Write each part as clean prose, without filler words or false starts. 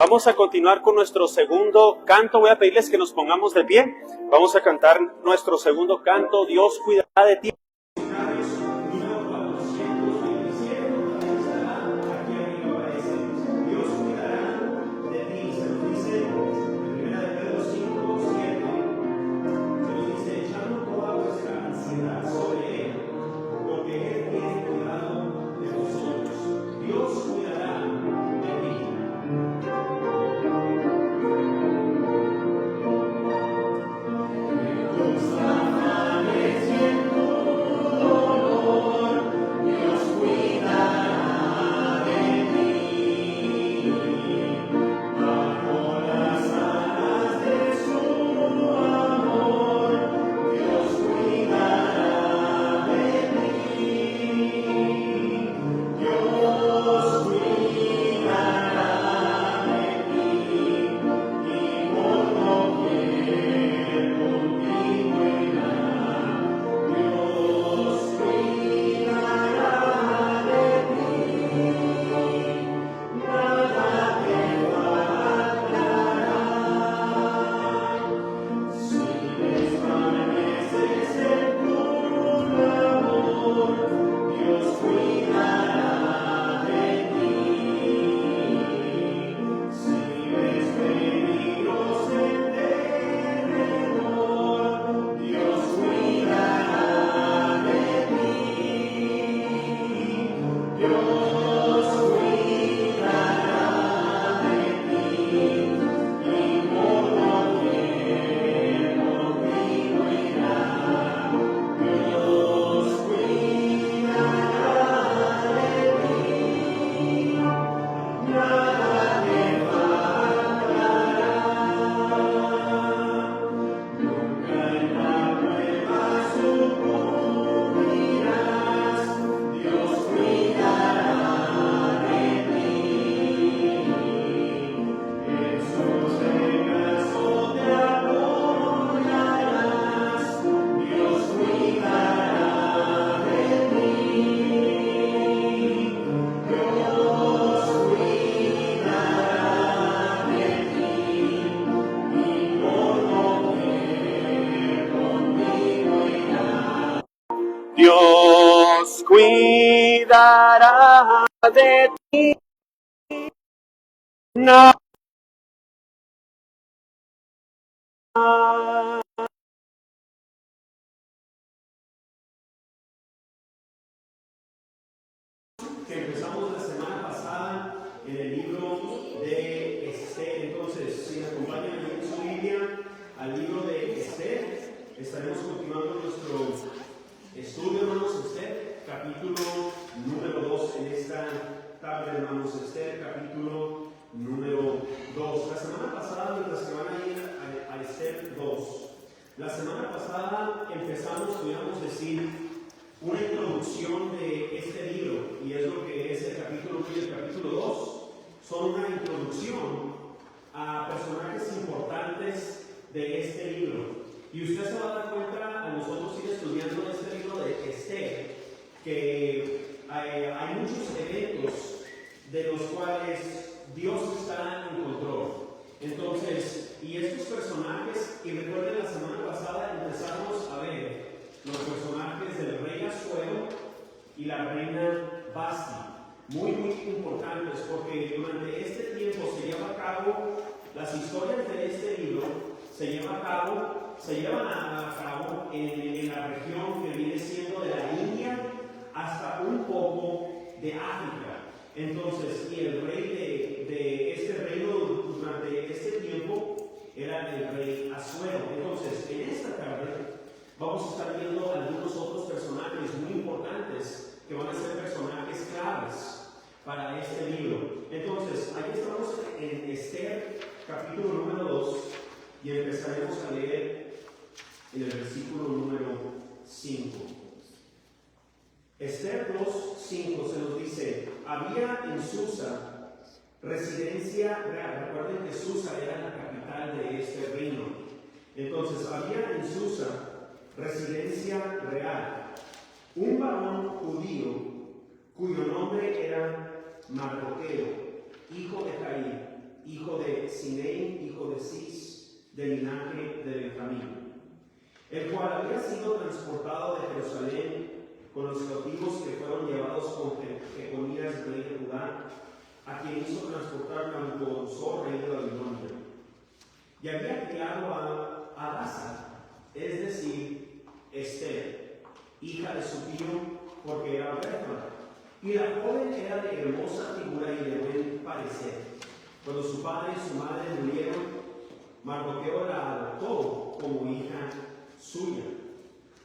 Vamos a continuar con nuestro segundo canto. Voy a pedirles que nos pongamos de pie. Vamos a cantar nuestro segundo canto, Dios cuidará de ti. Dios cuidará de ti. No. Que empezamos la semana pasada en el libro de Esther. Entonces, si me acompañan en su Biblia al libro de Esther, estaremos continuando nuestro estudio, hermanos. Esther, capítulo número 2 en esta tarde, hermanos. Esther, capítulo número 2. La semana pasada, mientras que van a ir a Esther 2, la semana pasada empezamos, podríamos decir, una introducción de este libro, y es lo que es el capítulo 1 y el capítulo 2. Son una introducción a personajes importantes de este libro. Y usted se va a dar cuenta, a nosotros ir estudiando este libro de Esther, que hay muchos eventos de los cuales Dios está en control. Entonces, y estos personajes, y recuerden la semana pasada empezamos a ver los personajes del rey Asuero y la reina Vasti, muy importantes, porque durante este tiempo se lleva a cabo, las historias de este libro se llevan a cabo en la región que viene siendo de la India hasta un poco de África. Entonces, y el rey de este reino durante este tiempo era el rey Asuero. Entonces, en esta tarde vamos a estar viendo algunos otros personajes muy importantes que van a ser personajes claves para este libro. Entonces, ahí estamos en Esther, capítulo número 2, y empezaremos a leer en el versículo número 5. Esther 2:5 se nos dice: había en Susa residencia real. Recuerden que Susa era la capital de este reino. Entonces, había en Susa residencia real un varón judío cuyo nombre era Mardoqueo, hijo de Jair, hijo Simei, hijo de Cis, del linaje de Benjamín, el cual había sido transportado de Jerusalén con los cautivos que fueron llevados con Jeconías, rey de Judá, a quien hizo transportar Nabucodonosor, rey de Babilonia. Y había criado a Hadasa, es decir, Esther, hija de su tío, porque era huérfana. Y la joven era de hermosa figura y de buen parecer. Cuando su padre y su madre murieron, Mardoqueo la adoptó como hija suya.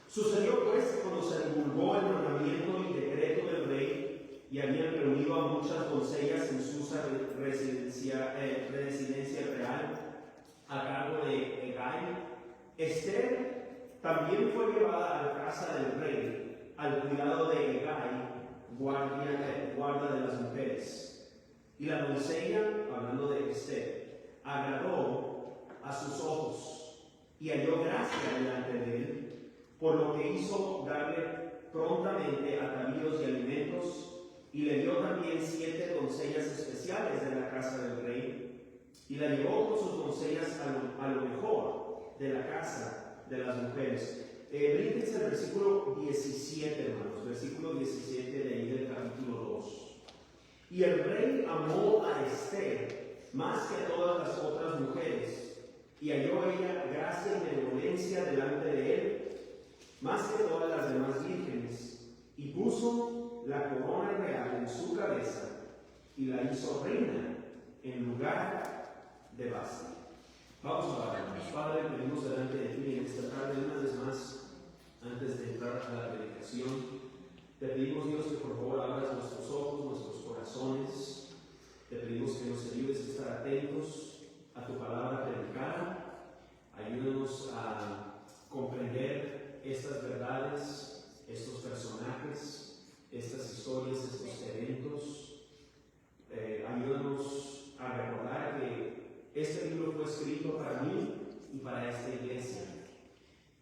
Sucedió pues cuando se divulgó el mandamiento y decreto del rey, y habían reunido a muchas doncellas en su residencia real a cargo de Hegai, Esther también fue llevada a la casa del rey, al cuidado de Hegai, guarda de las mujeres. Y la doncella, hablando de Esther, agradó a sus ojos y halló gracia delante de él, por lo que hizo darle prontamente atavíos y alimentos, y le dio también 7 doncellas especiales de la casa del rey, y la llevó con sus doncellas a lo mejor de la casa de las mujeres. Brínquense el versículo 17, hermanos, versículo 17 de ahí del capítulo 2. Y el rey amó a Esther más que a todas las otras mujeres, y halló ella gracia y benevolencia delante de él, más que todas las demás vírgenes, y puso la corona real en su cabeza, y la hizo reina en lugar de Vasti. Vamos a orar. Padre, venimos delante de ti en esta tarde una vez más. Antes de entrar a la predicación, te pedimos, Dios, que por favor abras nuestros ojos, nuestros corazones. Te pedimos que nos ayudes a estar atentos a tu palabra predicada. Ayúdanos a comprender estas verdades, estos personajes, estas historias, estos eventos. Ayúdanos a recordar que este libro fue escrito para mí y para esta iglesia,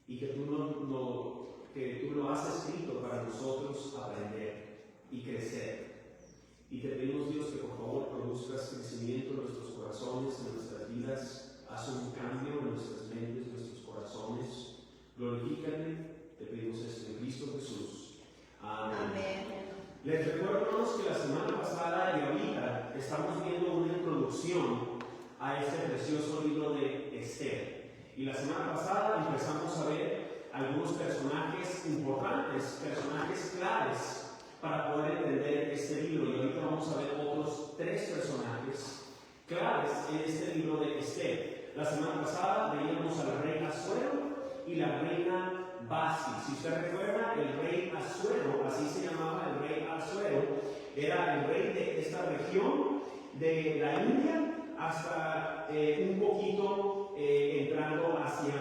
y que tú lo has escrito para nosotros aprender y crecer. Y te pedimos, Dios, que por favor produzcas crecimiento en nuestros corazones, en nuestras vidas. Haz un cambio en nuestras mentes, en nuestros corazones. Glorifícate, te pedimos esto en Cristo Jesús. Amén. Amén. Les recuerdo, hermanos, que la semana pasada y ahorita estamos viendo una introducción a este precioso libro de Esther. Y la semana pasada empezamos a ver algunos personajes importantes, personajes claves para poder entender este libro. Y ahorita vamos a ver otros 3 personajes claves en este libro de Esther. La semana pasada veíamos al rey Asuero y la reina Vasti. Si usted recuerda, el rey Asuero, así se llamaba el rey Asuero, era el rey de esta región de la India hasta un poquito entrando hacia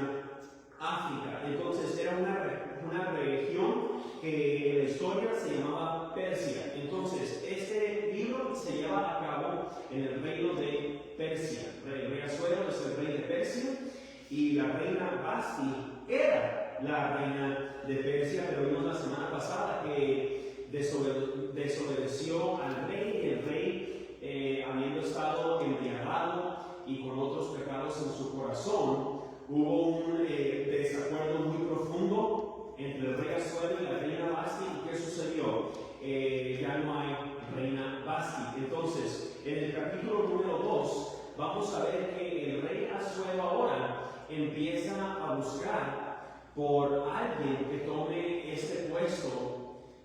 África. Entonces era una región que en la historia se llamaba Persia. Entonces este libro se lleva a cabo en el reino de Persia. El rey Asuero es el rey de Persia y la reina Vasti era la reina de Persia, pero vimos la semana pasada que desobedeció al rey, y el rey, habiendo estado embriagado y con otros pecados en su corazón, hubo un desacuerdo muy profundo entre el rey Asuero y la reina Vasti. ¿Y qué sucedió? Ya no hay reina Vasti. Entonces, en el capítulo número 2, vamos a ver que el rey Asuero ahora empieza a buscar por alguien que tome este puesto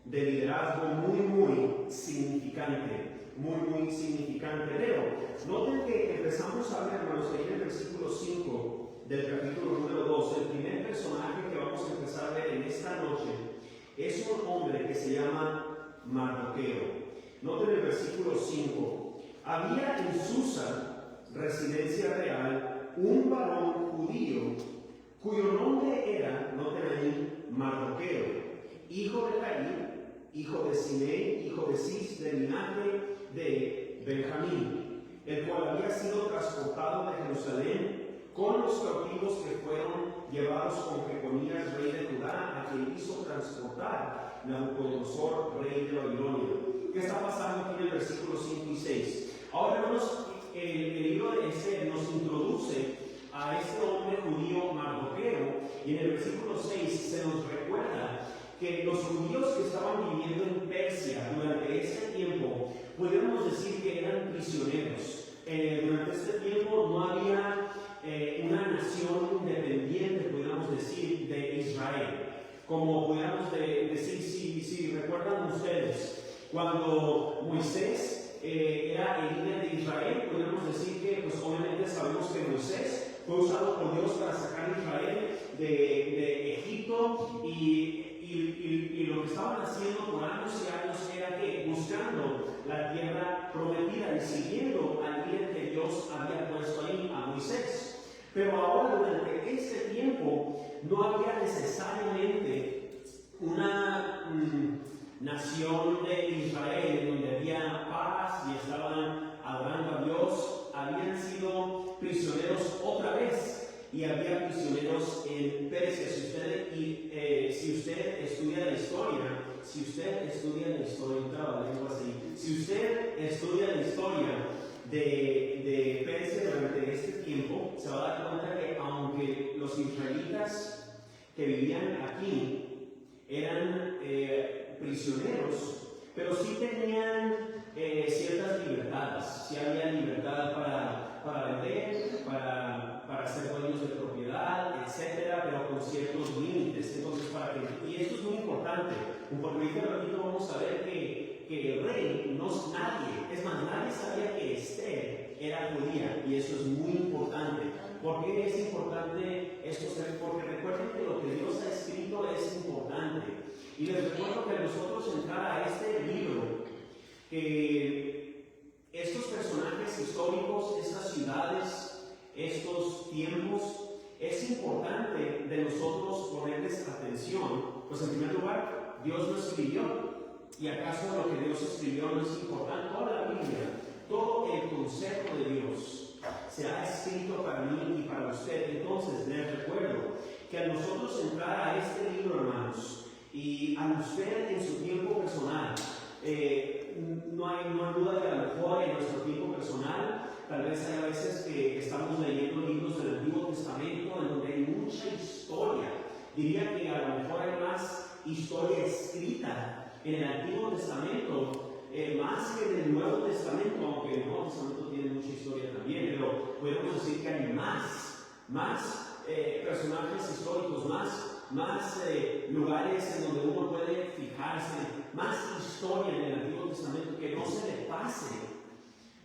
de liderazgo muy significante, muy significante. Leo, noten que empezamos a ver, hermanos, ahí en el versículo 5 del capítulo número 2, el primer personaje que vamos a empezar a ver en esta noche es un hombre que se llama Mardoqueo. Noten el versículo 5. Había en Susa, residencia real, un varón judío cuyo nombre era, noten ahí, Mardoqueo, hijo de Caín, hijo de Simei, hijo de Cis, del linaje de Benjamín, el cual había sido transportado de Jerusalén con los cautivos que fueron llevados con Jeconías, rey de Judá, a quien hizo transportar Nabucodonosor, rey de Babilonia. ¿Qué está pasando aquí en el versículo 5 y 6? Ahora, hermanos, el libro de Esther nos introduce a este hombre judío Mardoqueo, y en el versículo 6 se nos recuerda que los judíos que estaban viviendo en Persia durante este tiempo, podríamos decir que eran prisioneros. Durante este tiempo no había una nación independiente, podríamos decir, de Israel. Como podríamos decir, si recuerdan ustedes, cuando Moisés era el líder de Israel, podríamos decir que, pues obviamente sabemos que Moisés fue usado por Dios para sacar a Israel de Egipto, y lo que estaban haciendo por años y años era que buscando la tierra prometida y siguiendo al líder que Dios había puesto ahí, a Moisés. Pero ahora, durante este tiempo, no había necesariamente una nación de Israel en donde había paz y estaban adorando a Dios. Habían sido prisioneros otra vez. Y había prisioneros en Persia. Si usted estudia la historia, de Persia durante este tiempo, se va a dar cuenta que aunque los israelitas que vivían aquí eran prisioneros, pero sí tenían ciertas libertades. Sí había libertad para vender, para ser dueños de propiedad, etcétera, pero con ciertos límites. Entonces, y esto es muy importante, porque ahorita vamos a ver que el rey no es nadie. Es más, nadie sabía que Esther era judía, y eso es muy importante. ¿Por qué es importante esto? Porque recuerden que lo que Dios ha escrito es importante. Y les recuerdo que nosotros entrar a este libro, que estos personajes históricos, estas ciudades, estos tiempos, es importante de nosotros ponerles atención. Pues en primer lugar, Dios lo escribió. ¿Y acaso lo que Dios escribió no es importante? Toda la Biblia, todo el consejo de Dios se ha escrito para mí y para usted. Entonces, les recuerdo que al nosotros entrar a este libro, hermanos, y a usted en su tiempo personal, no hay duda que a lo mejor en nuestro tiempo personal, tal vez hay veces que estamos leyendo libros del Antiguo Testamento en donde hay mucha historia. Diría que a lo mejor hay más historia escrita en el Antiguo Testamento, más que en el Nuevo Testamento, aunque el Nuevo Testamento tiene mucha historia también, pero podemos decir que hay más personajes históricos, más lugares en donde uno puede fijarse, más historia en el Antiguo Testamento, que no se le pase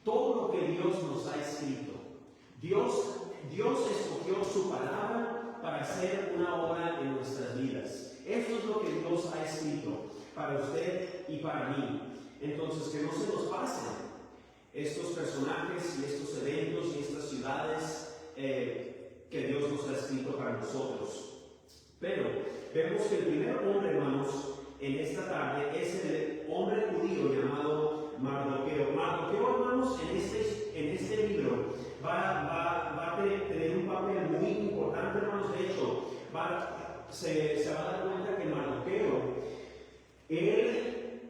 todo lo que Dios nos ha escrito. Dios escogió su palabra para hacer una obra en nuestras vidas. Esto es lo que Dios ha escrito para usted y para mí. Entonces, que no se nos pasen estos personajes y estos eventos y estas ciudades que Dios nos ha escrito para nosotros. Pero vemos que el primer hombre, hermanos, en esta tarde es el hombre judío llamado Mardoqueo. Mardoqueo, hermanos, en este libro va a tener un papel muy importante, hermanos. De hecho, se va a dar cuenta que Mardoqueo, él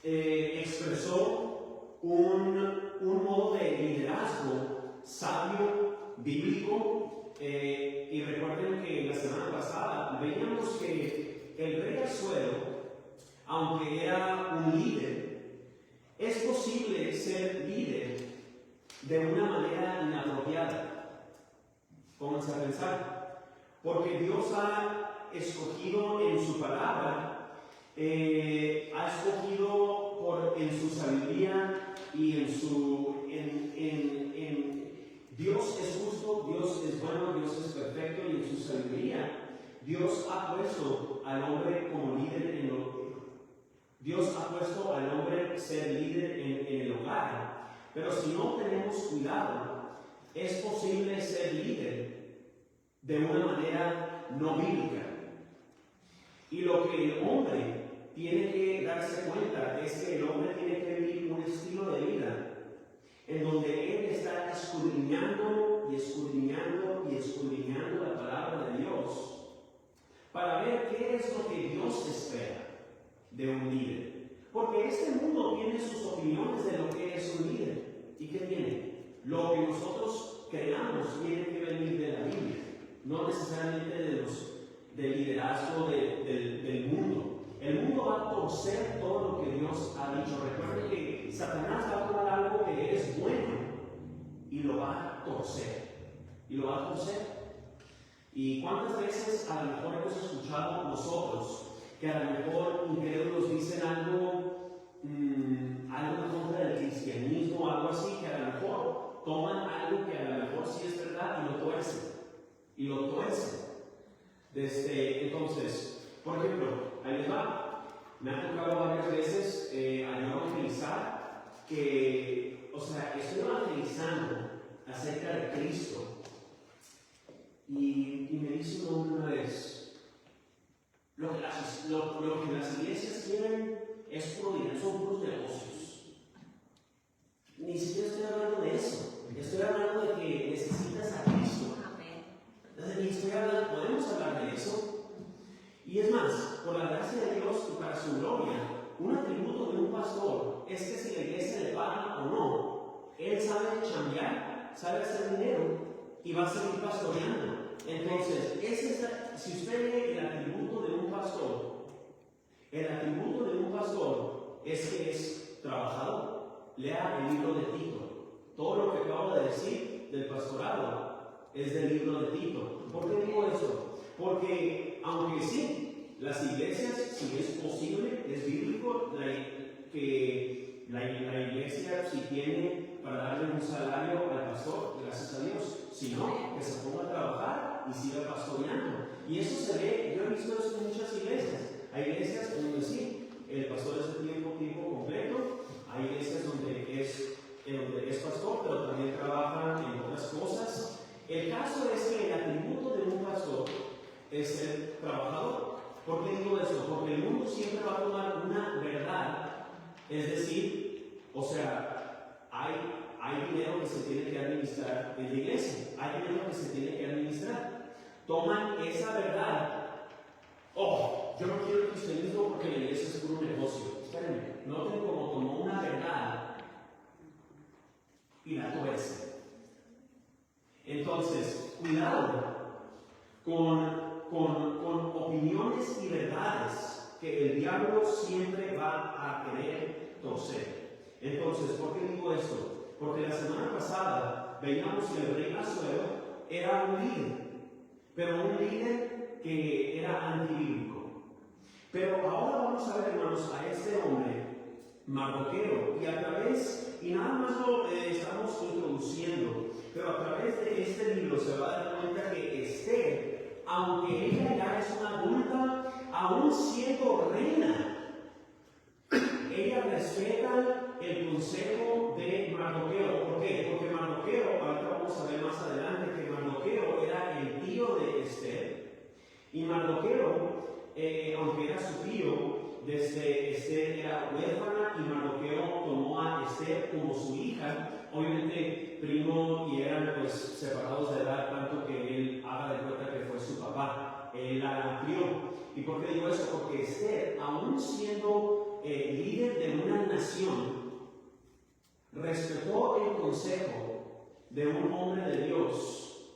expresó un modo de liderazgo sabio, bíblico. Y recuerden que la semana pasada veíamos que el rey Asuero, aunque era un líder, es posible ser líder de una manera inapropiada. Pónganse a pensar, porque Dios ha escogido en su palabra, ha escogido en su sabiduría y Dios es justo, Dios es bueno, Dios es perfecto, y en su sabiduría Dios ha puesto al hombre como líder Dios ha puesto al hombre ser líder en el hogar. Pero si no tenemos cuidado, es posible ser líder de una manera no bíblica. Y lo que el hombre tiene que darse cuenta es que el hombre tiene que vivir un estilo de vida en donde él está escudriñando y escudriñando y escudriñando la palabra de Dios para ver qué es lo que Dios espera de un líder. Porque este mundo tiene sus opiniones de lo que es un líder. ¿Y qué tiene? Lo que nosotros creamos tiene que venir de la Biblia, no necesariamente del liderazgo del mundo. El mundo va a torcer todo lo que Dios ha dicho. Recuerden que Satanás va a tomar algo que es bueno y lo va a torcer. ¿Y cuántas veces a lo mejor hemos escuchado nosotros que a lo mejor incrédulos dicen algo en contra del cristianismo, algo así, que a lo mejor toman algo que a lo mejor sí es verdad y lo tuercen? Entonces, por ejemplo, ahí les va. Me ha tocado varias veces al evangelizar que, estoy evangelizando acerca de Cristo y me dice una vez, lo que las iglesias quieren es puro dinero, son puros negocios. Ni siquiera estoy hablando de eso, estoy hablando de que necesitas a Cristo. Podemos hablar de eso. Y es más, por la gracia de Dios y para su gloria, un atributo de un pastor es que si la iglesia le paga o no, él sabe chambear, sabe hacer dinero y va a seguir pastoreando. Entonces, si usted lee el atributo de un pastor es que es trabajador. Lea el libro de Tito. Todo lo que acabo de decir del pastorado es del libro de Tito. ¿Por qué digo eso? Porque, aunque sí, las iglesias, si es posible, es bíblico que la iglesia, si tiene para darle un salario al pastor, gracias a Dios, si no, que se ponga a trabajar y siga pastoreando. Y eso se ve, yo he visto eso en muchas iglesias. Hay iglesias donde sí, el pastor es de tiempo completo, hay iglesias donde es pastor, pero también trabaja en otras cosas. El caso es que el atributo de un pastor es ser trabajador. ¿Por qué digo eso? Porque el mundo siempre va a tomar una verdad, es decir, hay dinero que se tiene que administrar en la iglesia, hay dinero que se tiene que administrar. Toman esa verdad. Yo no quiero el cristianismo porque la iglesia es puro negocio. Espérenme, noten cómo tomó una verdad y la tuerce. Entonces, cuidado con opiniones y verdades que el diablo siempre va a querer torcer. Entonces, ¿por qué digo esto? Porque la semana pasada veíamos que el rey Asuero era un líder, pero un líder que era antibíblico. Pero ahora vamos a ver, hermanos, a este hombre, Mardoqueo, y nada más lo estamos introduciendo, pero a través de este libro se va a dar cuenta que Esther, aunque ella ya es una adulta, aún siendo reina, ella respeta el consejo de Mardoqueo. ¿Por qué? Porque Mardoqueo, ahorita vamos a ver más adelante que Mardoqueo era el tío de Esther, y Mardoqueo, aunque era su tío, Esther era huérfana y Mardoqueo tomó a Esther como su hija, obviamente primo, y eran pues separados de edad, tanto que él haga de cuenta que fue su papá, él la crió. ¿Y por qué digo eso? Porque Esther, aún siendo líder de una nación, respetó el consejo de un hombre de Dios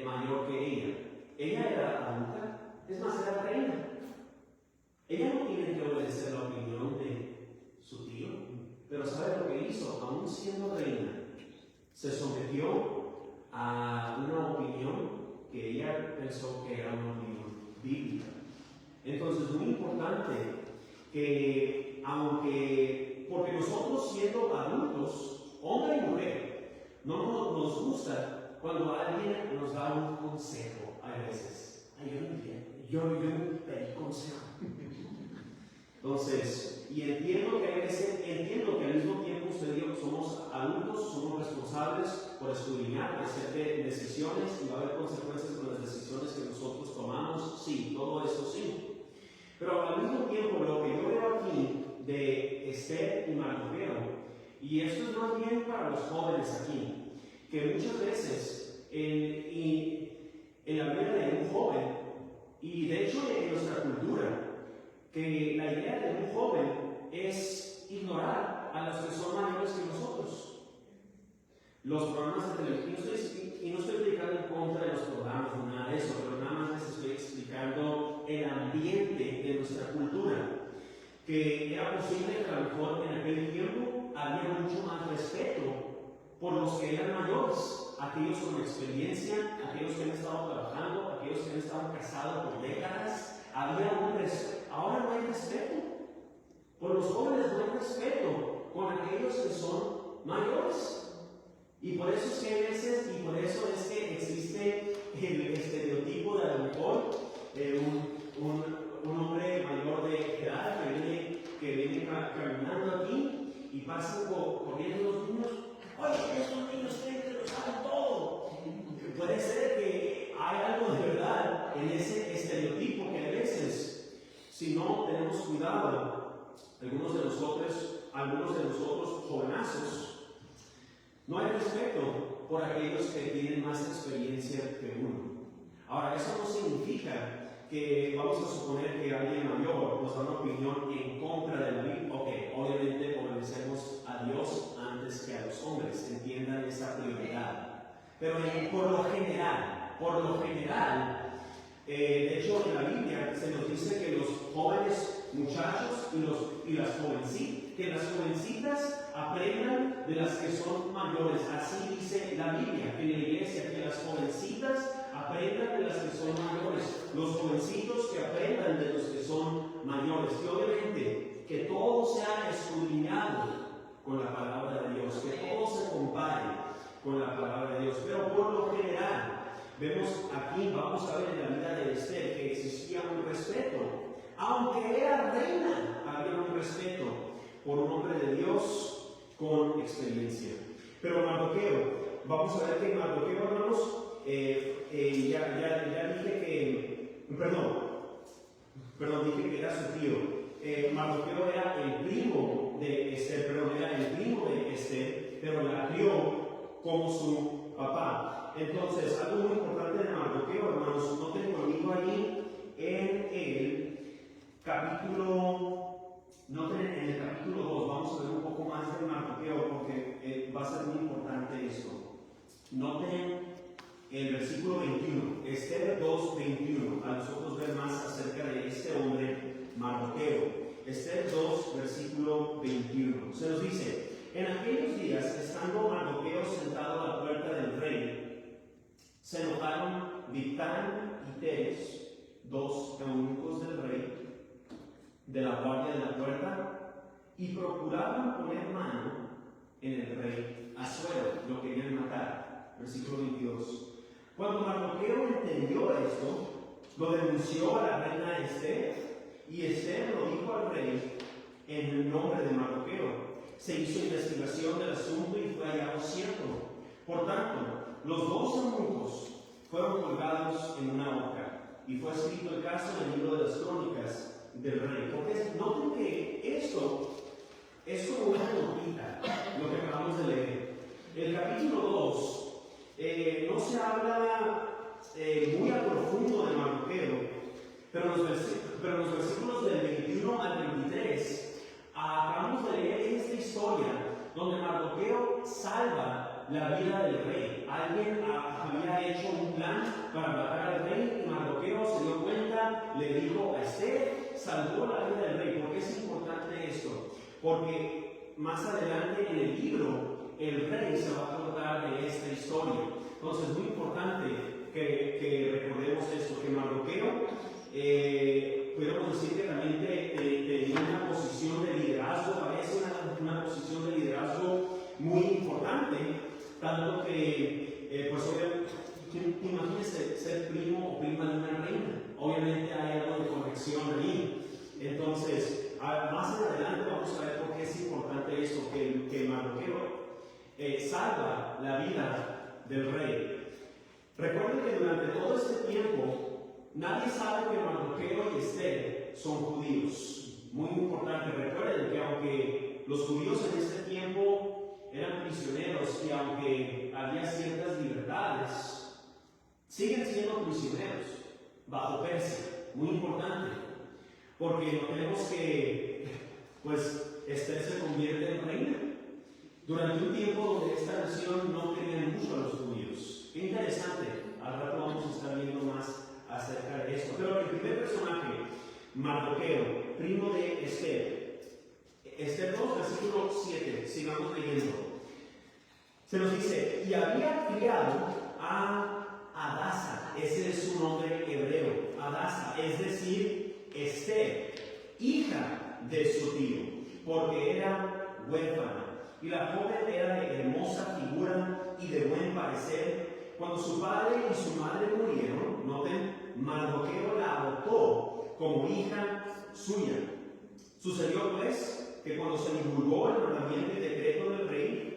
mayor que ella. Ella era adulta, es más, era reina. Ella no tiene que obedecer la opinión de su tío, pero ¿sabe lo que hizo? Aún siendo reina, se sometió a una opinión que ella pensó que era una opinión bíblica. Entonces, es muy importante que, porque nosotros siendo adultos, hombre y mujer, no nos gusta cuando alguien nos da un consejo a veces. Yo no pedí consejo. Entonces, y entiendo que al mismo tiempo usted y yo somos adultos, somos responsables por escudriñar, hacer decisiones y va a haber consecuencias con las decisiones que nosotros tomamos, sí, todo eso sí. Pero al mismo tiempo, lo que yo veo aquí de Esther y Mardoqueo, y esto es más bien para los jóvenes aquí, que muchas veces en la vida de un joven, y de hecho en nuestra cultura, que la idea de un joven es ignorar a los que son mayores que nosotros. Los programas de televisión, y no estoy explicando en contra de los programas o nada de eso, pero nada más les estoy explicando el ambiente de nuestra cultura. Que era posible que a lo mejor en aquel tiempo había mucho más respeto por los que eran mayores, aquellos con experiencia, aquellos que han estado trabajando, aquellos que han estado casados por décadas. Había un respeto. Ahora no hay respeto. Por los jóvenes no hay respeto con aquellos que son mayores. Y por eso es que a veces, y por eso es que existe el estereotipo de a lo mejor un hombre mayor de edad que viene caminando aquí y pasan corriendo los niños. Oye, esos niños creen que lo saben todo. Puede ser que hay algo de verdad en ese estereotipo que a veces, si no tenemos cuidado, algunos de nosotros jovenazos, no hay respeto por aquellos que tienen más experiencia que uno. Ahora, eso no significa que vamos a suponer que alguien mayor nos da una opinión en contra de la Biblia. Ok, obviamente obedecemos a Dios antes que a los hombres, entiendan esa prioridad. Pero por lo general, de hecho en la Biblia se nos dice que los jóvenes muchachos y las jovencitas aprendan de las que son mayores. Así dice la Biblia en la iglesia, que las jovencitas aprendan de las que son mayores, los jovencitos que aprendan de los que son mayores. Y obviamente que todo sea escudriñado con la palabra de Dios, que todo se compare con la palabra de Dios. Pero por lo general, vemos aquí, vamos a ver en la vida de Esther, que existía un respeto. Aunque era reina, había un respeto por un hombre de Dios con experiencia. Pero Mardoqueo, vamos a ver que Mardoqueo, hermanos, ya dije que, dije que era su tío. Mardoqueo era el primo de Esther, pero la crió como su papá. Entonces, algo muy importante de Mardoqueo, hermanos, noten conmigo allí en el capítulo 2, vamos a ver un poco más de Mardoqueo porque va a ser muy importante esto. Noten el versículo 21, Esther 2:21, a nosotros ver más acerca de este hombre Mardoqueo. Esther 2, versículo 21. Se nos dice: en aquellos días, estando Mardoqueo sentado a la puerta del rey, se enojaron Bigtán y Teres, dos eunucos del rey, de la guardia de la puerta, y procuraban poner mano en el rey Asuero, lo querían matar. Versículo 22. Cuando Mardoqueo entendió esto, lo denunció a la reina Esther, y Esther lo dijo al rey en el nombre de Mardoqueo. Se hizo investigación del asunto y fue hallado cierto. Por tanto, los dos eunucos fueron colgados en una horca, y fue escrito el caso en el libro de las crónicas del rey. Porque noten que esto es como una notita, lo que acabamos de leer. El capítulo 2 no se habla muy a profundo de Mardoqueo, pero en los versículos del 21 al 23 acabamos de leer esta historia donde Mardoqueo salva la vida del rey. Alguien había hecho un plan para matar al rey y Mardoqueo se dio cuenta, le dijo a Esther, salvó la vida del rey. ¿Por qué es importante esto? Porque más adelante en el libro el rey se va a acordar de esta historia. Entonces es muy importante que recordemos esto, que Mardoqueo, podemos decir que también tenía una posición de liderazgo, parece una posición de liderazgo muy importante, tanto que, pues obviamente, imagínense ser primo o prima de una reina, obviamente hay algo de conexión ahí. Entonces, más adelante vamos a ver por qué es importante esto, que Mardoqueo salva la vida del rey. Recuerden que durante todo este tiempo nadie sabe que Mardoqueo y Esther son judíos. Muy importante, recuerden que aunque los judíos en este tiempo eran prisioneros y aunque había ciertas libertades, siguen siendo prisioneros bajo Persia. Muy importante, porque notemos que pues Esther se convierte en reina. durante un tiempo donde esta nación no quería mucho a los judíos. Qué interesante, al rato vamos a estar viendo más acerca de esto. Pero el primer personaje, Mardoqueo, primo de Esther. Esther 2, versículo 7, sigamos leyendo. Se nos dice, y había criado a Hadasa, ese es su nombre hebreo, Hadasa, es decir, Esther, hija de su tío, porque era huérfana. Y la joven era de hermosa figura y de buen parecer. Cuando su padre y su madre murieron, noten, Mardoqueo la adoptó como hija suya. Sucedió pues que cuando se divulgó el mandamiento y decreto del rey,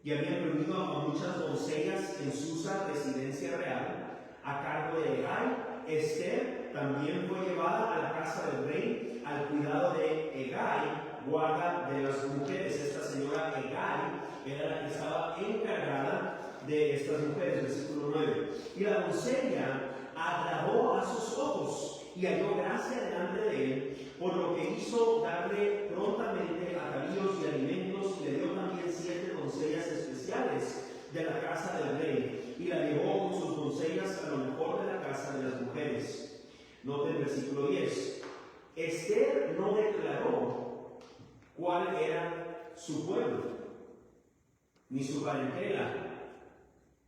y habían reunido a muchas doncellas en Susa, residencia real, a cargo de Hegai, Esther también fue llevada a la casa del rey al cuidado de Hegai, guarda de las mujeres. Esta señora Hegai era la que estaba encargada de estas mujeres, versículo 9. Y la doncella agradó a sus ojos y halló gracia delante de él, por lo que hizo darle prontamente atavíos y alimentos, y le dio también 7 doncellas especiales de la casa del rey, y la llevó con sus doncellas a lo mejor de la casa de las mujeres. Noten el versículo 10. Esther no declaró cuál era su pueblo, ni su parentela,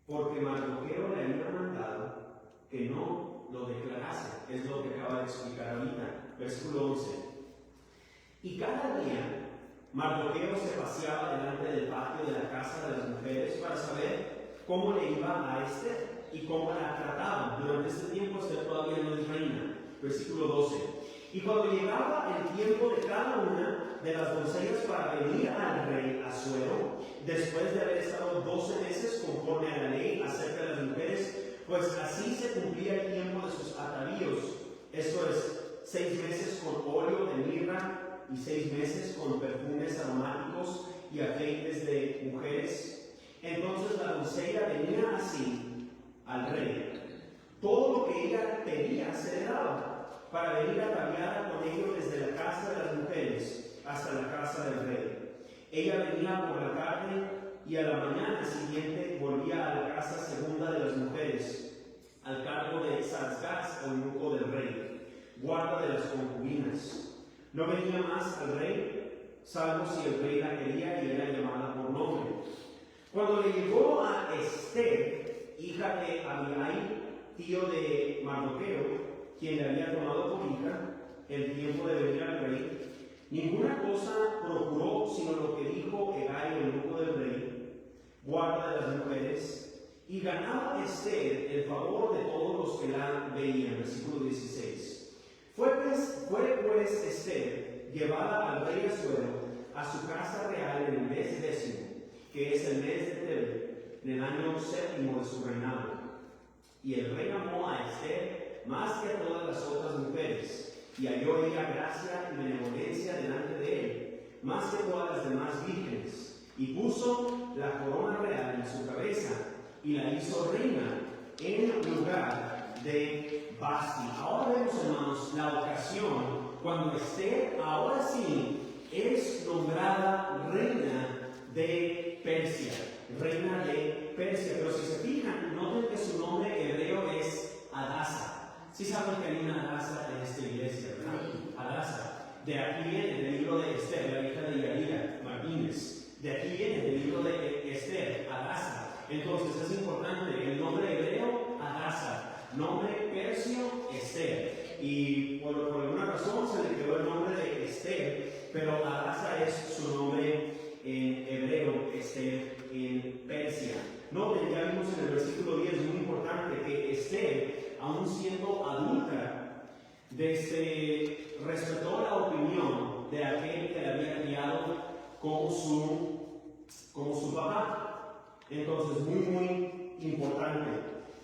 porque Mardoqueo le había mandado que no lo declarase. Es lo que acaba de explicar ahorita. Versículo 11. Y cada día Mardoqueo se paseaba delante del patio de la casa de las mujeres para saber cómo le iba a Esther y cómo la trataban. Durante este tiempo Esther todavía no es reina. Versículo 12. Y cuando llegaba el tiempo de cada una de las doncellas para venir al rey Asuero, después de haber estado 12 meses conforme a la ley acerca de las mujeres, pues así se cumplía el tiempo de sus atavíos. Esto es, 6 meses con óleo de mirra y 6 meses con perfumes aromáticos y aceites de mujeres. Entonces la doncella venía así al rey. Todo lo que ella pedía se le daba, para venir ataviada con ello desde la casa de las mujeres hasta la casa del rey. Ella venía por la tarde y a la mañana siguiente volvía a la casa segunda de las mujeres, al cargo de Saasgaz, eunuco del rey, guarda de las concubinas. No venía más al rey, salvo si el rey la quería y era llamada por nombre. Cuando le llegó a Esther, hija de Abihail, tío de Mardoqueo, quien le había tomado por hija, el tiempo de venir al rey, ninguna cosa procuró sino lo que dijo Hegai, el eunuco del rey, guarda de las mujeres, y ganaba Esther el favor de todos los que la veían. Versículo 16. Fue pues Esther llevada al rey Asuero a su casa real en el mes 10, que es el mes de Tebet, en el año 7 de su reinado. Y el rey amó a Esther más que a todas las otras mujeres, y halló ella gracia y benevolencia delante de él, más que todas las demás vírgenes, y puso la corona real en su cabeza, y la hizo reina en lugar de Basti. Ahora vemos, hermanos, la ocasión cuando Esther, ahora sí, es nombrada reina de Persia. Reina de Persia, pero si se fijan, noten que su nombre hebreo es Hadasa. Sí saben que hay una Hadasa en esta iglesia, ¿verdad? Hadasa. De aquí viene del libro de Esther, la hija de Yadira Martínez. De aquí viene del libro de Esther, Hadasa. Entonces es importante, el nombre hebreo, Hadasa. Nombre persio, Esther. Y por alguna razón se le quedó el nombre de Esther, pero Hadasa es su nombre en hebreo, Esther en Persia. Noten, ya vimos en el versículo 10, muy importante, que Esther, aún siendo adulta, respetó la opinión de aquel que la había criado como su papá. Entonces, muy importante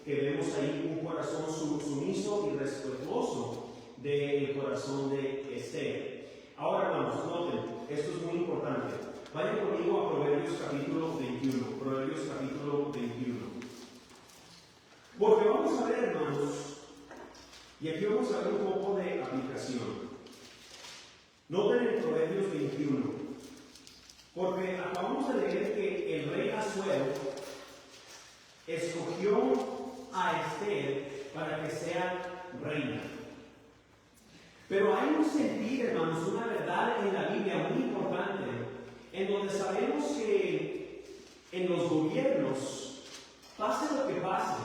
que vemos ahí un corazón sumiso y respetuoso del corazón de Esther. Ahora vamos, noten, esto es muy importante. Vayan conmigo a Proverbios capítulo 21. Proverbios capítulo 21. Porque vamos a ver, hermanos, y aquí vamos a ver un poco de aplicación. Noten en Proverbios 21. Porque acabamos de leer que el rey Asuero escogió a Esther para que sea reina. Pero hay un sentir, hermanos, una verdad en la Biblia muy importante, en donde sabemos que en los gobiernos, pase lo que pase,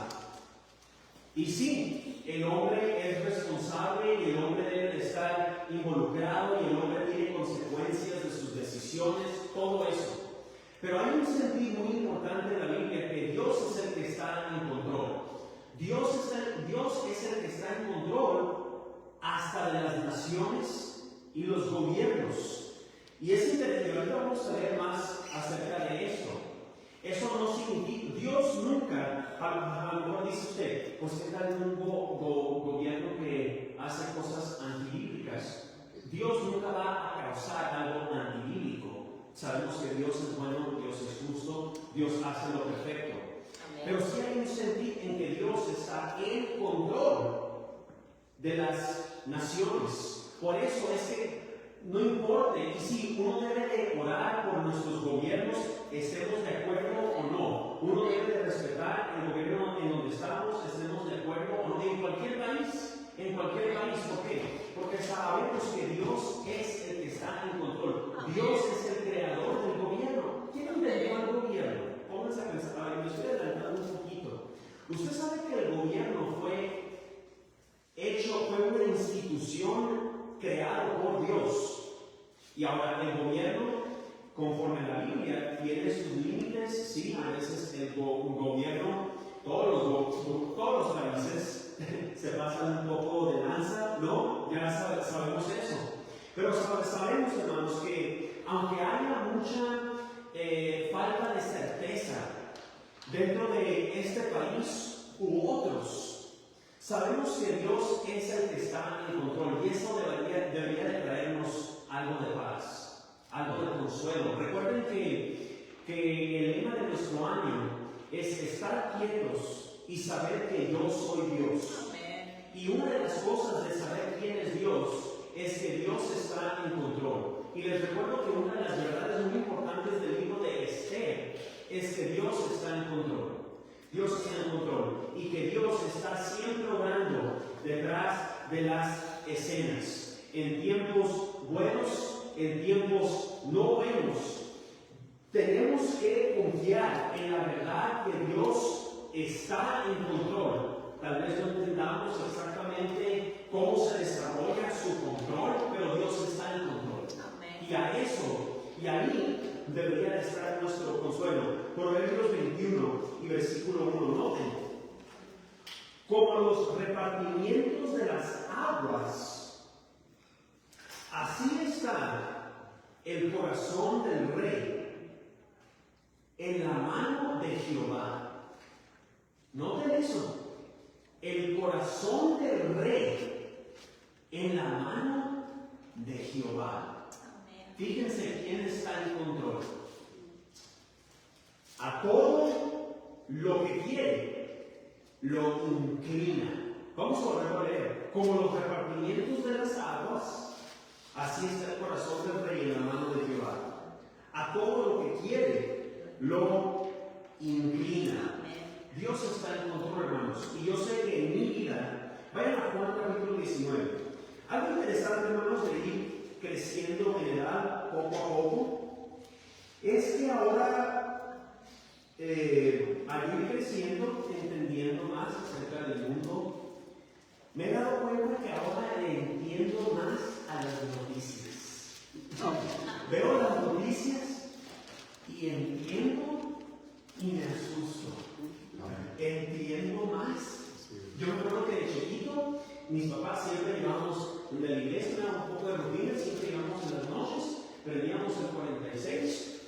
y sí, el hombre es responsable y el hombre debe de estar involucrado y el hombre tiene consecuencias de sus decisiones, todo eso. Pero hay un sentido muy importante en la Biblia, que Dios es el que está en control. Dios es el que está en control hasta de las naciones y los gobiernos. Y es interesante, ahorita vamos a ver más acerca de esto. Eso no significa, Dios nunca, a lo mejor dice usted, pues ¿qué tal un gobierno que hace cosas antibíblicas? Dios nunca va a causar algo antibíblico. Sabemos que Dios es bueno, Dios es justo, Dios hace lo perfecto. Amén. Pero sí hay un sentido en que Dios está en control de las naciones. Por eso es que no importa, y si uno debe de orar por nuestros gobiernos, estemos de acuerdo o no. Uno debe de respetar el gobierno en donde estamos, estemos de acuerdo o no. En cualquier país, ¿por qué? Porque sabemos que Dios es el que está en control. Dios es el creador del gobierno. ¿Quién creó el gobierno? Pónganse a pensar, a ver, me estoy adelantando un poquito. Usted sabe que el gobierno fue una institución creada por Dios. Y ahora el gobierno, conforme a la Biblia, tiene sus límites. Sí, a veces el gobierno, todos los países se pasan un poco de lanza, ¿no? Ya sabemos eso. Pero sabemos, hermanos, que aunque haya mucha falta de certeza dentro de este país u otros, sabemos que Dios es el que está en control y eso debería de traernos algo de paz, algo de consuelo. Recuerden que el lema de nuestro año es estar quietos y saber que yo soy Dios. Amén. Y una de las cosas de saber quién es Dios es que Dios está en control. Y les recuerdo que una de las verdades muy importantes del libro de Esther es que Dios está en control. Dios está en control y que Dios está siempre obrando detrás de las escenas, en tiempos buenos, en tiempos no buenos. Tenemos que confiar en la verdad que Dios está en control. Tal vez no entendamos exactamente cómo se desarrolla su control, pero Dios está en control. Amén. Y a eso, y ahí debería de estar nuestro consuelo. Proverbios 21 y versículo 1, noten. Como los repartimientos de las aguas, así está el corazón del rey en la mano de Jehová. Noten eso. El corazón del rey en la mano de Jehová. Fíjense quién está en control. A todo lo que quiere, lo inclina. Vamos a volver a leer. Como los repartimientos de las aguas, así está el corazón del rey en la mano de Jehová. A todo lo que quiere, lo inclina. Dios está en control, hermanos. Y yo sé que en mi vida, vayan a Juan capítulo 19. Algo interesante, hermanos, de ir creciendo en edad poco a poco, es que ahora, al ir creciendo, entendiendo más acerca del mundo, me he dado cuenta que ahora le entiendo más a las noticias. Veo las noticias y entiendo y me asusto. Entiendo más. Yo me acuerdo que de chiquito, mis papás siempre llevábamos de la iglesia, un poco de rutina, siempre íbamos en las noches, prendíamos el 46,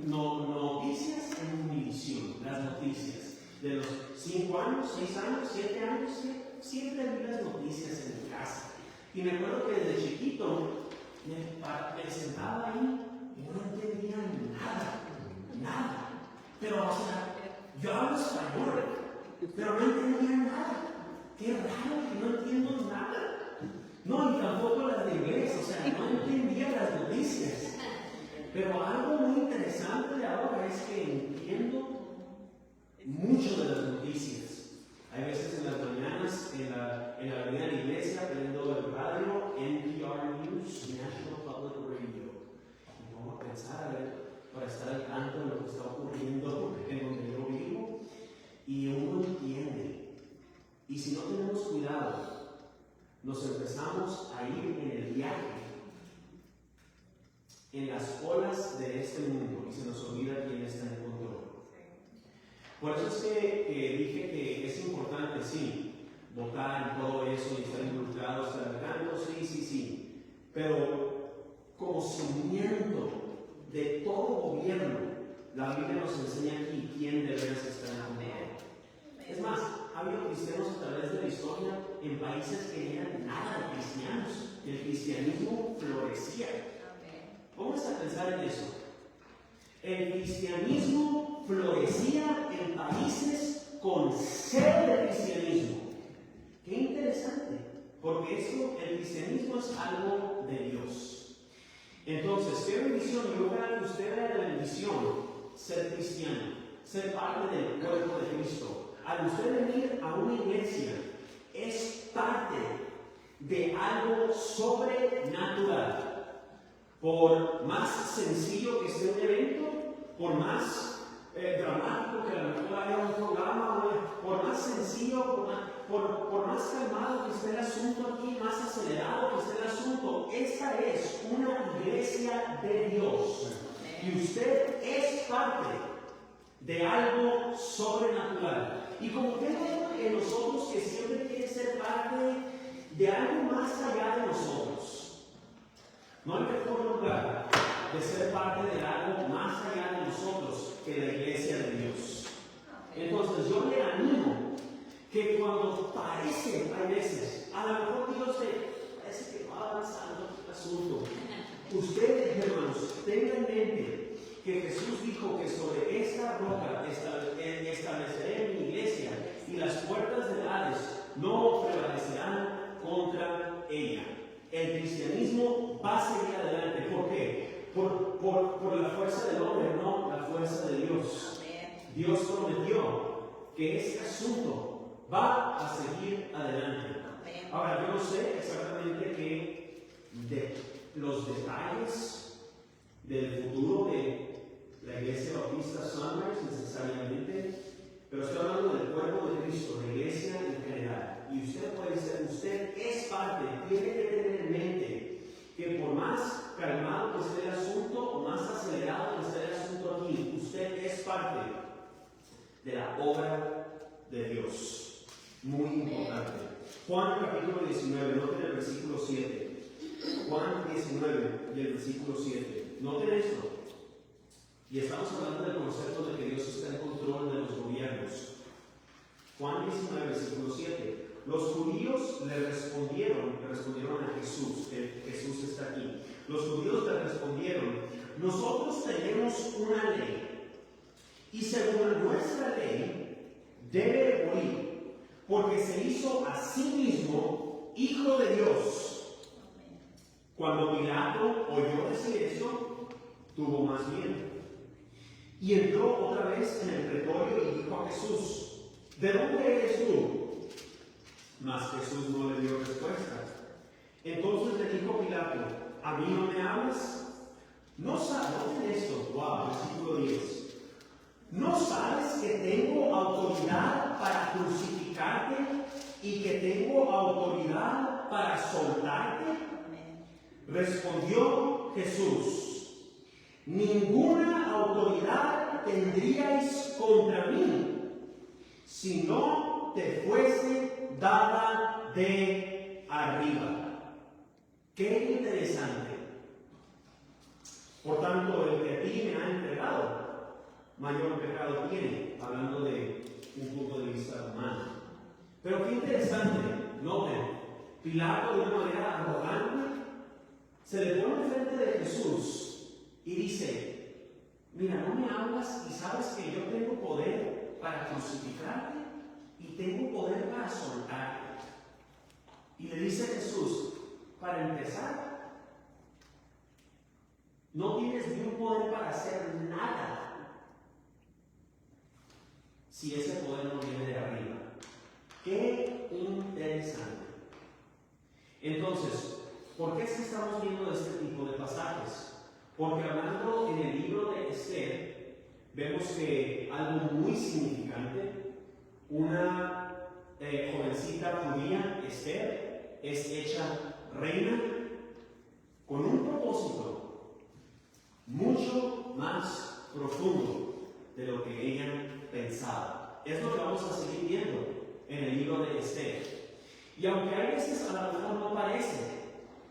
noticias en Univisión, las noticias. De los 5 años, 6 años, 7 años, siempre vi las noticias en mi casa. Y me acuerdo que desde chiquito me sentaba ahí y no entendía nada. Pero, o sea, yo hablo español, pero no entendía nada. Qué raro que no entiendo nada. No, y tampoco las de inglés, o sea, no entendía las noticias. Pero algo muy interesante de ahora es que entiendo mucho de las noticias. Hay veces en las mañanas, en la avenida de la iglesia, prendo el radio, NPR News, National Public Radio. Me pongo a pensar, a ver, para estar al tanto de lo que está ocurriendo en donde yo vivo. Y uno entiende. Y si no tenemos cuidado, nos empezamos a ir en el viaje, en las olas de este mundo, y se nos olvida quién está en control. Por eso es que dije que es importante, sí, votar y todo eso, y estar involucrados, estar al tanto, sí. Pero como cimiento de todo gobierno, la Biblia nos enseña aquí quién de veras está en control. Es más, ha habido cristianos a través de la historia en países que no eran nada de cristianos. El cristianismo florecía. Vamos a pensar en eso. El cristianismo florecía en países con sed de cristianismo. Qué interesante, porque el cristianismo es algo de Dios. Entonces, qué bendición, yo creo que usted era la bendición ser cristiano, ser parte del cuerpo de Cristo. Al usted venir a una iglesia, es parte de algo sobrenatural. Por más sencillo que esté un evento, por más dramático que a lo mejor haya un programa, por más sencillo, por más calmado que esté el asunto aquí, más acelerado que esté el asunto, esta es una iglesia de Dios. Y usted es parte de algo sobrenatural. Y como tengo en nosotros que siempre quiere ser parte de algo más allá de nosotros, no hay mejor lugar de ser parte de algo más allá de nosotros que la iglesia de Dios. Entonces yo le animo que cuando parece, hay veces, a lo mejor Dios parece que va avanzando el asunto. Ustedes, hermanos, tengan en mente que Jesús dijo que sobre esta roca estableceré mi iglesia y las puertas del Hades no prevalecerán contra ella. El cristianismo va a seguir adelante. ¿Por qué? Por la fuerza del hombre, no la fuerza de Dios. Dios prometió que este asunto va a seguir adelante. Ahora, yo no sé exactamente qué de los detalles del futuro de la Iglesia Bautista Sunrise necesariamente, pero estoy hablando del cuerpo de Cristo, la iglesia en general. Y usted es parte, tiene que tener en mente que por más calmado que esté el asunto, o más acelerado que esté el asunto aquí, usted es parte de la obra de Dios. Muy importante. Juan capítulo 19, noten el versículo 7. Juan 19 y el versículo 7. Noten esto. Y estamos hablando del concepto de que Dios está en control de los gobiernos. Juan 19, versículo 7. Los judíos le respondieron a Jesús. Jesús está aquí. Los judíos le respondieron: nosotros tenemos una ley, y según nuestra ley debe morir, porque se hizo a sí mismo hijo de Dios. Cuando Pilato oyó decir esto, tuvo más miedo. Y entró otra vez en el pretorio y dijo a Jesús: ¿de dónde eres tú? Mas Jesús no le dio respuesta. Entonces le dijo Pilato: ¿a mí no me hablas? ¿No sabes esto? Wow, versículo 10. ¿No sabes que tengo autoridad para crucificarte y que tengo autoridad para soltarte? Respondió Jesús: ninguna autoridad tendríais contra mí si no te fuese dada de arriba. Qué interesante. Por tanto, el que a ti me ha entregado, mayor pecado tiene, hablando de un punto de vista humano. Pero qué interesante, noten, Pilato de una manera arrogante se le pone enfrente de Jesús y dice: mira, no me hablas y sabes que yo tengo poder para crucificarte y tengo poder para soltarte. Y le dice Jesús: para empezar, No tienes ni un poder para hacer nada si ese poder no viene de arriba. ¡Qué interesante! Entonces, ¿por qué es que estamos viendo este tipo de pasajes? Porque hablando en el libro de Esther, vemos que algo muy significante, una jovencita judía, Esther, es hecha reina con un propósito mucho más profundo de lo que ella pensaba. Es lo que vamos a seguir viendo en el libro de Esther. Y aunque hay veces a lo mejor no parece,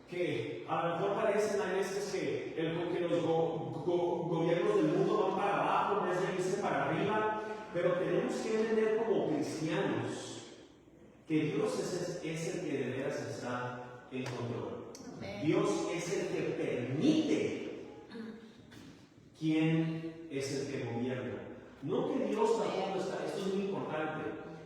que a lo mejor parecen, hay veces que los gobiernos del mundo van para abajo en vez de irse para arriba, pero tenemos que entender como cristianos que Dios es el que de veras está en control. Amén. Dios es el que permite quién es el que gobierna. No que Dios tampoco está, esto es muy importante,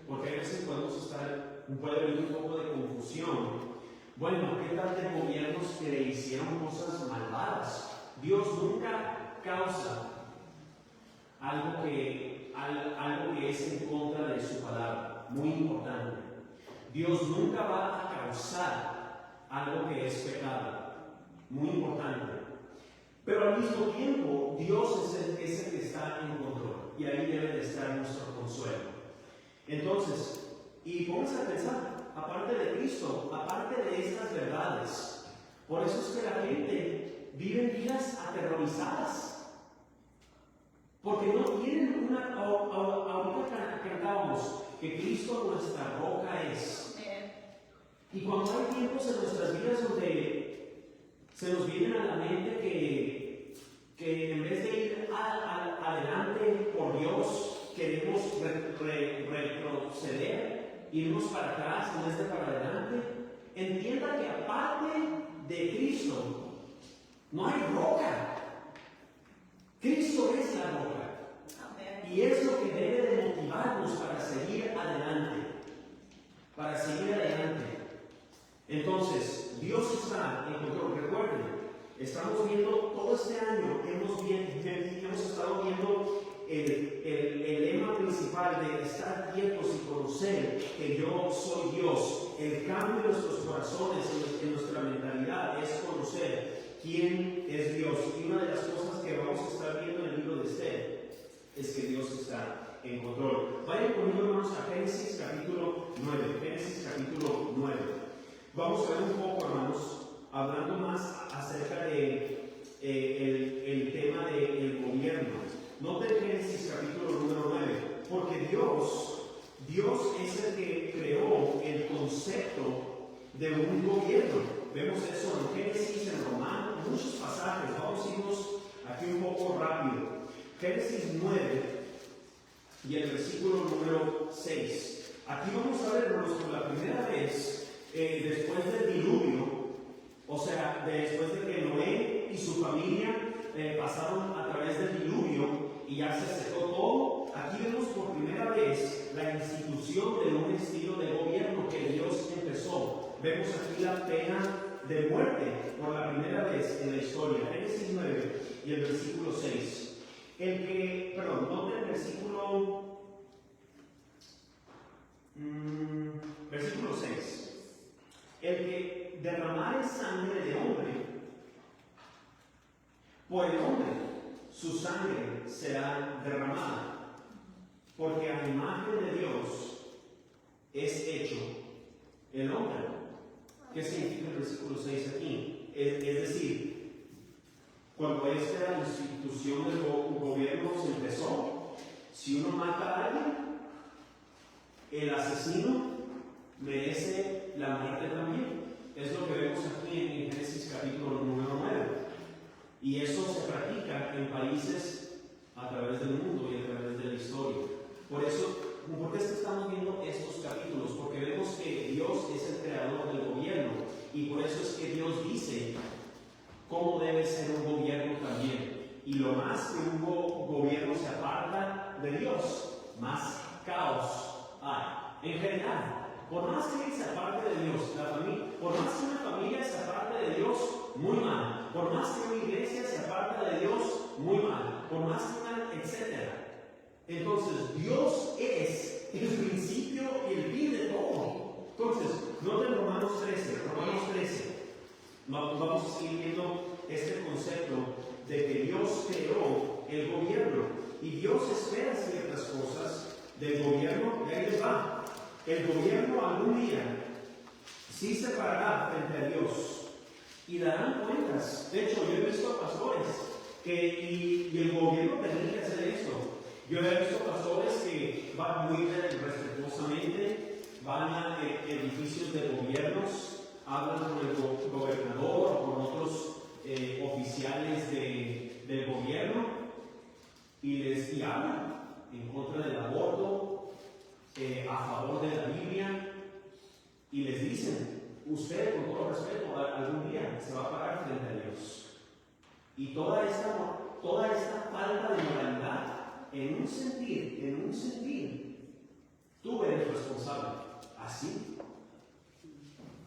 porque a veces puede haber un poco de confusión. Bueno, ¿qué tal de gobiernos que le hicieron cosas malvadas? Dios nunca causa algo que es en contra de su palabra. Muy importante. Dios nunca va a causar algo que es pecado. Muy importante. Pero al mismo tiempo, Dios es el que está en control. Y ahí debe de estar nuestro consuelo. Entonces, y vamos a pensar, aparte de Cristo, aparte de estas verdades, por eso es que la gente vive vidas aterrorizadas, porque no tienen ahorita cantábamos que Cristo nuestra roca es. Y cuando hay tiempos en nuestras vidas donde se nos viene a la mente que en vez de ir adelante por Dios, queremos retroceder, irnos para atrás en vez de para adelante, entienda que aparte de Cristo no hay roca. Cristo es la roca. Amén. Y es lo que debe de motivarnos para seguir adelante. Para seguir adelante. Entonces, Dios está en control. Recuerden, estamos viendo todo este año, hemos estado viendo el lema principal de estar quietos y conocer que yo soy Dios. El cambio en nuestros corazones, en nuestra mentalidad, es conocer quién es Dios. Y una de las cosas que vamos a estar viendo en el libro de Esther es que Dios está en control. Vayan conmigo, hermanos, a Génesis capítulo 9. Génesis capítulo 9. Vamos a ver un poco, hermanos, hablando más acerca de el tema del gobierno. Noten Génesis capítulo número 9, porque Dios es el que creó el concepto de un gobierno. Vemos eso en Génesis, en Romano, muchos pasajes. Vamos a irnos aquí un poco rápido. Génesis 9 y el versículo número 6. Aquí vamos a ver, hermanos, por la primera vez, después del diluvio, o sea, después de que Noé y su familia pasaron a través del diluvio y ya se secó todo, aquí vemos por primera vez la institución de un estilo de gobierno que Dios empezó. Vemos aquí la pena de muerte por la primera vez en la historia. Génesis 9 y el versículo 6. Noten el versículo 6. El que derramare sangre de hombre, por el hombre, su sangre será derramada, porque a imagen de Dios es hecho el hombre. ¿Qué significa el versículo 6 aquí? Es decir, cuando esta institución del gobierno se empezó, si uno mata a alguien, el asesino merece la muerte también. Es lo que vemos aquí en Génesis capítulo número 9. Y eso se practica en países a través del mundo y a través de la historia. Por qué es que estamos viendo estos capítulos? Porque vemos que Dios es el creador del gobierno. Y por eso es que Dios dice cómo debe ser un gobierno también. Y lo más que un gobierno se aparta de Dios, más caos hay. En general, por más que se aparte de Dios, por más que una familia se aparte de Dios, muy mal. Por más que una iglesia se aparta de Dios, muy mal. Por más que una, etc. Entonces, Dios es el principio y el fin de todo. Entonces, noten Romanos 13. Vamos a seguir viendo este concepto de que Dios creó el gobierno y Dios espera ciertas cosas del gobierno. Y ahí les va. El gobierno algún día sí se parará frente a Dios y darán cuentas. De hecho, yo he visto a pastores y el gobierno tendría que hacer esto. Yo he visto pastores que van muy respetuosamente, van a edificios de gobiernos, hablan con el gobernador o con otros oficiales del gobierno y hablan en contra del aborto, a favor de la Biblia, y les dicen: usted, con todo respeto, algún día se va a parar frente a Dios. Y toda esta falta de moralidad, en un sentir, tú eres responsable. ¿Así?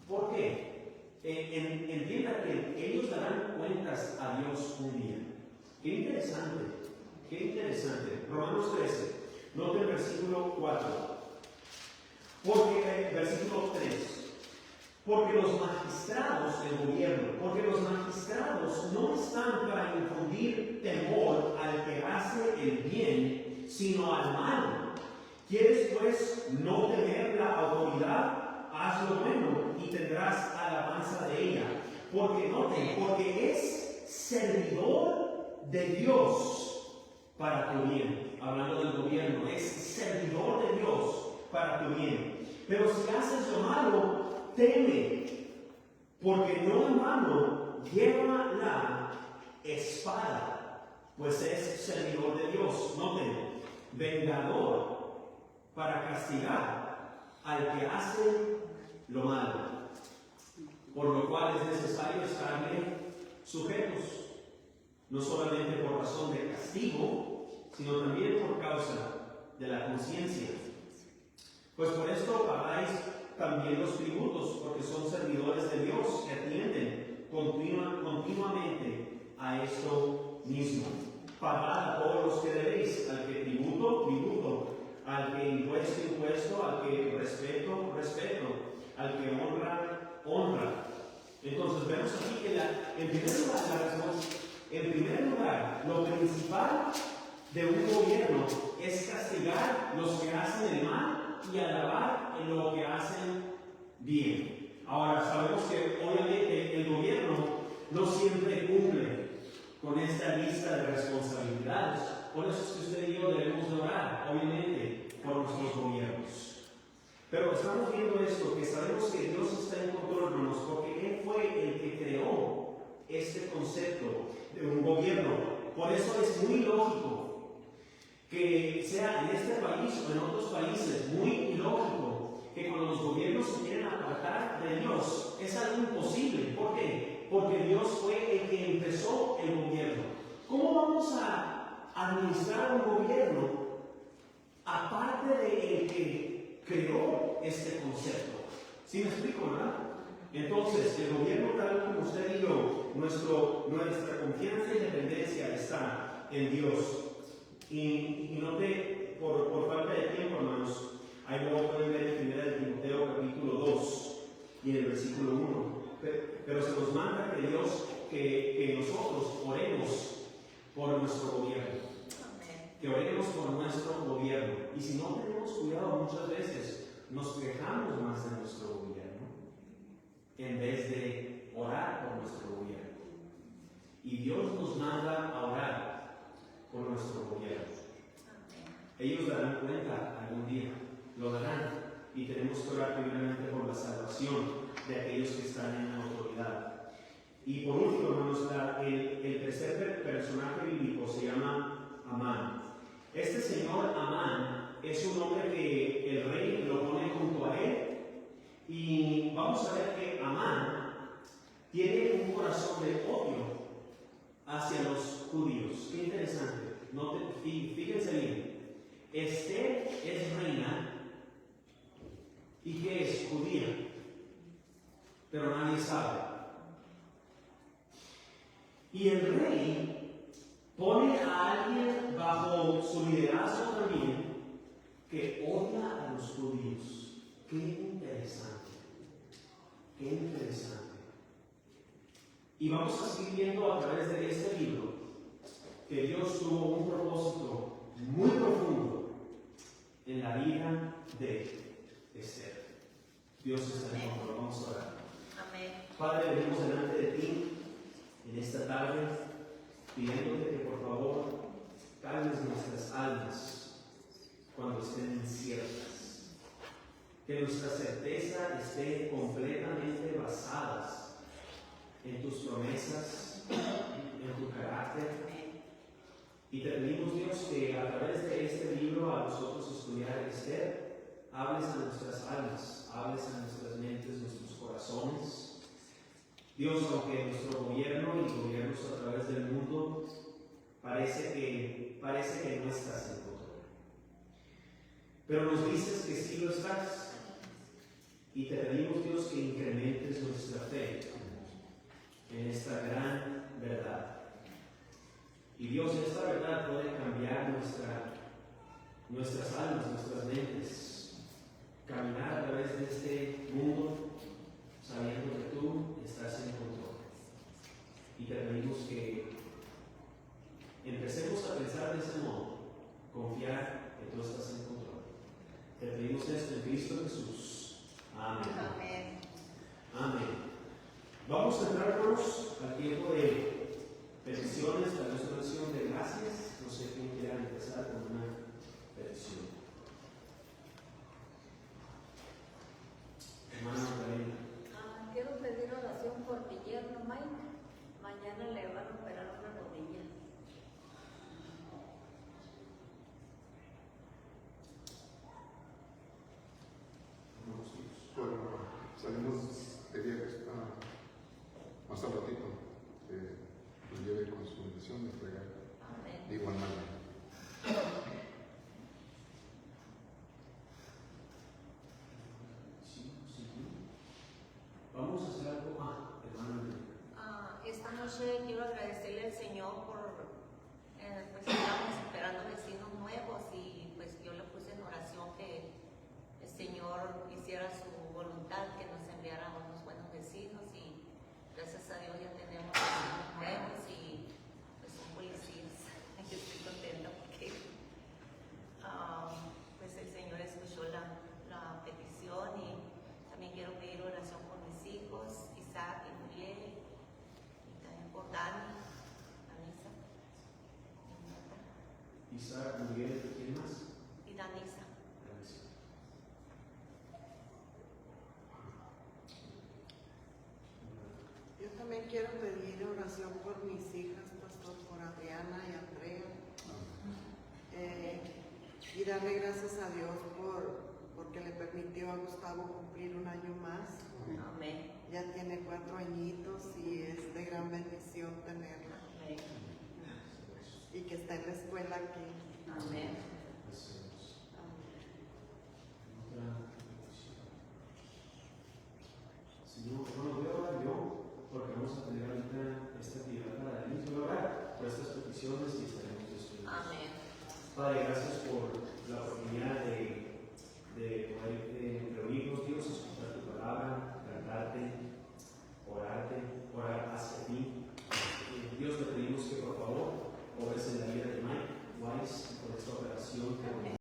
¿Por qué? Entienda que ellos darán cuentas a Dios un día. Qué interesante. Romanos 13, note el versículo 4. Versículo 3. Porque los magistrados del gobierno, no están para infundir temor al que hace el bien, sino al malo. ¿Quieres pues no temer la autoridad? Haz lo bueno y tendrás alabanza de ella. Porque es servidor de Dios para tu bien. Hablando del gobierno, es servidor de Dios para tu bien. Pero si haces lo malo, teme, porque no en vano lleva la espada, pues es servidor de Dios. Noten, vengador para castigar al que hace lo malo, por lo cual es necesario estarle sujetos, no solamente por razón de castigo, sino también por causa de la conciencia. Pues por esto pagáis también los tributos, porque son servidores de Dios que atienden continuamente a esto mismo. Pagad a todos los que debéis, al que tributo, al que impuesto, al que respeto, al que honra. Entonces vemos aquí que en primer lugar, lo principal de un gobierno es castigar los que hacen el mal y alabar en lo que hacen bien. Ahora, sabemos que obviamente el gobierno no siempre cumple con esta lista de responsabilidades. Por eso es que usted y yo debemos de orar, obviamente, por nuestros gobiernos. Pero estamos viendo esto, que sabemos que Dios está en control, hermanos, porque Él fue el que creó este concepto de un gobierno. Por eso es muy lógico que sea en este país o en otros países, muy ilógico que cuando los gobiernos se quieren apartar de Dios, es algo imposible. ¿Por qué? Porque Dios fue el que empezó el gobierno. ¿Cómo vamos a administrar un gobierno aparte de el que creó este concepto? ¿Sí me explico, verdad? Entonces, el gobierno, tal como usted y yo, nuestra confianza y dependencia está en Dios. Y note, por falta de tiempo, hermanos, ahí luego pueden ver en 1 Timoteo capítulo 2 y en el versículo 1. Pero se nos manda que nosotros oremos por nuestro gobierno. Que oremos por nuestro gobierno. Y si no tenemos cuidado, muchas veces nos quejamos más de nuestro gobierno en vez de orar por nuestro gobierno. Y Dios nos manda a orar por nuestro gobierno. Ellos darán cuenta algún día, lo darán, y tenemos que orar primeramente por la salvación de aquellos que están en la autoridad. Y por último, hermanos, el tercer personaje bíblico se llama Amán. Este señor Amán es un hombre que el rey lo pone junto a él, y vamos a ver que Amán tiene un corazón de odio hacia los judíos. Qué interesante. Fíjense bien. Esther es reina. ¿Y qué es? Judía. Pero nadie sabe. Y el rey pone a alguien bajo su liderazgo también que odia a los judíos. Qué interesante. Qué interesante. Y vamos a seguir viendo a través de este libro que Dios tuvo un propósito muy profundo en la vida de Esther. Dios está en control. Vamos a orar. Amén. Padre, venimos delante de ti en esta tarde, pidiéndote que por favor calmes nuestras almas cuando estén inciertas. Que nuestra certeza esté completamente basadas en tus promesas, en tu carácter. Y te pedimos, Dios, que a través de este libro, a nosotros estudiar Esther, hables a nuestras almas, hables a nuestras mentes, nuestros corazones. Dios, aunque nuestro gobierno y gobiernos a través del mundo parece que no estás en control, pero nos dices que sí lo estás. Y te pedimos, Dios, que incrementes nuestra fe en esta gran verdad. Y Dios, esta verdad puede cambiar nuestras almas, nuestras mentes, caminar a través de este mundo sabiendo que tú estás en control. Y te pedimos que empecemos a pensar de ese modo, confiar que tú estás en control. Te pedimos esto en Cristo Jesús. Amén. Amén. Amén. Vamos a entrarnos al tiempo de peticiones, a nuestra oración de gracias. No sé quién quiera empezar con una petición. Hermana Magdalena. Quiero pedir oración por mi yerno Mike. Mañana le van a operar una rodilla. Bueno, salimos de viajes más al ratito, nos lleve con su bendición de entregar de igual manera. Sí. Vamos a hacer algo. Hermana. Esta noche quiero agradecerle al Señor por, pues estamos esperando vecinos nuevos y pues yo le puse en oración que el Señor hiciera su voluntad, que nos enviara unos buenos vecinos y gracias a Dios ya tenemos vecinos nuevos y pues son policías. Yo estoy contenta porque pues el Señor escuchó la petición y también quiero pedir oración por mis hijos, Isaac y Muriel, y también por Dani, Danisa, Isaac, Miguel, ¿quién más? y Danisa. Gracias. Yo también quiero pedir oración por mis hijas, pastor, por Adriana y Andrea. Y darle gracias a Dios porque le permitió a Gustavo cumplir un año más. Amén. Ya tiene 4 añitos y es de gran bendición tenerla. Amén. Y que está en la escuela aquí. Amén. Gracias.